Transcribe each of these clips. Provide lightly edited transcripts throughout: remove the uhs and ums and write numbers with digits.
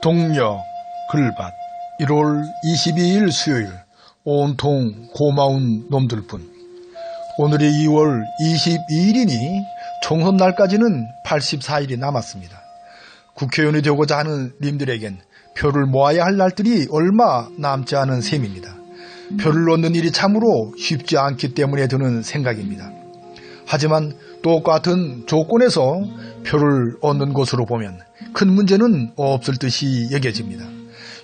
동력 글밭 1월 22일 수요일 온통 고마운 놈들뿐. 오늘이 2월 22일이니 총선날까지는 84일이 남았습니다. 국회의원이 되고자 하는 님들에겐 표를 모아야 할 날들이 얼마 남지 않은 셈입니다. 표를 얻는 일이 참으로 쉽지 않기 때문에 드는 생각입니다. 하지만 똑같은 조건에서 표를 얻는 것으로 보면 큰 문제는 없을 듯이 여겨집니다.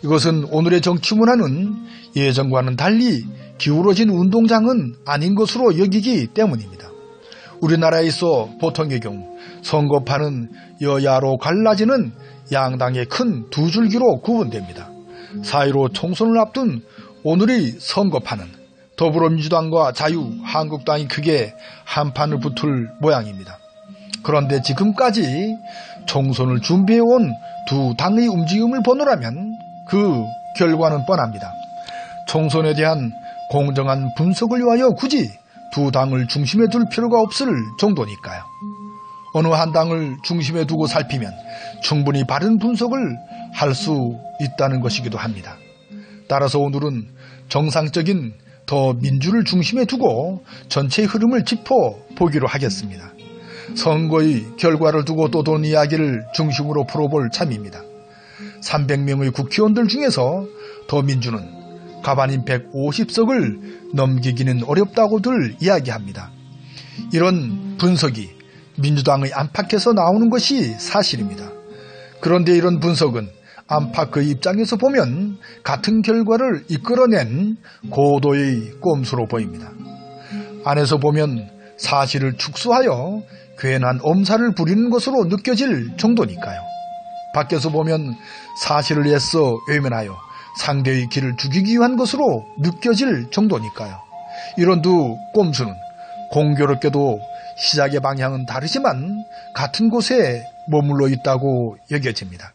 이것은 오늘의 정치문화는 예전과는 달리 기울어진 운동장은 아닌 것으로 여기기 때문입니다. 우리나라에 있어 보통의 경우 선거판은 여야로 갈라지는 양당의 큰 두 줄기로 구분됩니다. 4.15 총선을 앞둔 오늘의 선거판은 더불어민주당과 자유한국당이 크게 한판을 붙을 모양입니다. 그런데 지금까지 총선을 준비해온 두 당의 움직임을 보느라면 그 결과는 뻔합니다. 총선에 대한 공정한 분석을 위하여 굳이 두 당을 중심에 둘 필요가 없을 정도니까요. 어느 한 당을 중심에 두고 살피면 충분히 바른 분석을 할 수 있다는 것이기도 합니다. 따라서 오늘은 정상적인 더 민주를 중심에 두고 전체의 흐름을 짚어보기로 하겠습니다. 선거의 결과를 두고 떠도는 이야기를 중심으로 풀어볼 참입니다. 300명의 국회의원들 중에서 더민주는 가반인 150석을 넘기기는 어렵다고들 이야기합니다. 이런 분석이 민주당의 안팎에서 나오는 것이 사실입니다. 그런데 이런 분석은 안팎의 입장에서 보면 같은 결과를 이끌어낸 고도의 꼼수로 보입니다. 안에서 보면 사실을 축소하여 괜한 엄살을 부리는 것으로 느껴질 정도니까요. 밖에서 보면 사실을 애써 외면하여 상대의 길을 죽이기 위한 것으로 느껴질 정도니까요. 이런 두 꼼수는 공교롭게도 시작의 방향은 다르지만 같은 곳에 머물러 있다고 여겨집니다.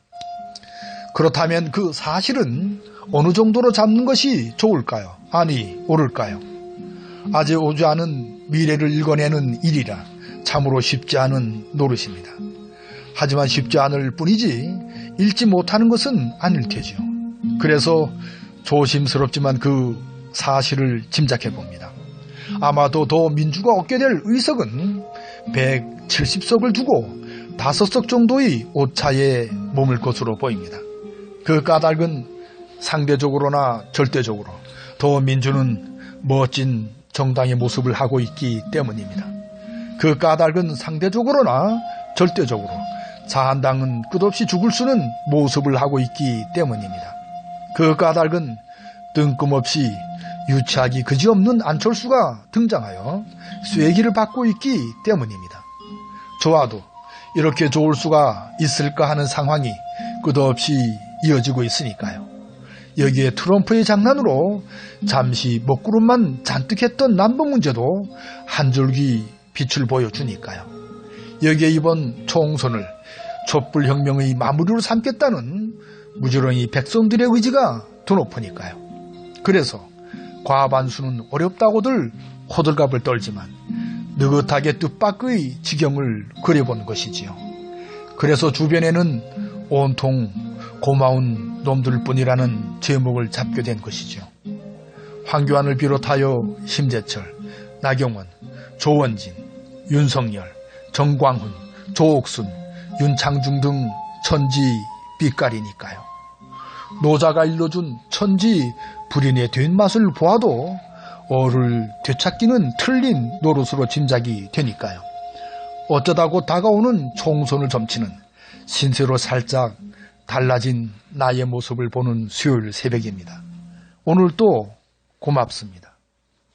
그렇다면 그 사실은 어느 정도로 잡는 것이 좋을까요? 아니, 옳을까요? 아직 오지 않은 미래를 읽어내는 일이라 참으로 쉽지 않은 노릇입니다. 하지만 쉽지 않을 뿐이지 읽지 못하는 것은 아닐 테지요. 그래서 조심스럽지만 그 사실을 짐작해 봅니다. 아마도 더 민주가 얻게 될 의석은 170석을 두고 5석 정도의 오차에 머물 것으로 보입니다. 그 까닭은 상대적으로나 절대적으로 더 민주는 멋진 정당의 모습을 하고 있기 때문입니다. 그 까닭은 상대적으로나 절대적으로 자한당은 끝없이 죽을 수는 모습을 하고 있기 때문입니다. 그 까닭은 뜬금없이 유치하기 그지없는 안철수가 등장하여 쐐기를 받고 있기 때문입니다. 좋아도 이렇게 좋을 수가 있을까 하는 상황이 끝없이 이어지고 있으니까요. 여기에 트럼프의 장난으로 잠시 먹구름만 잔뜩 했던 남북 문제도 한 줄기 빛을 보여주니까요. 여기에 이번 총선을 촛불혁명의 마무리로 삼겠다는 무지렁이 백성들의 의지가 더 높으니까요. 그래서 과반수는 어렵다고들 호들갑을 떨지만 느긋하게 뜻밖의 지경을 그려본 것이지요. 그래서 주변에는 온통 고마운 놈들 뿐이라는 제목을 잡게 된 것이죠. 황교안을 비롯하여 심재철, 나경원, 조원진, 윤석열, 정광훈, 조옥순, 윤창중 등 천지 빛깔이니까요. 노자가 일러준 천지 불인의 뒷맛을 보아도 어를 되찾기는 틀린 노릇으로 짐작이 되니까요. 어쩌다고 다가오는 총선을 점치는 신세로 살짝 달라진 나의 모습을 보는 수요일 새벽입니다. 오늘도 고맙습니다.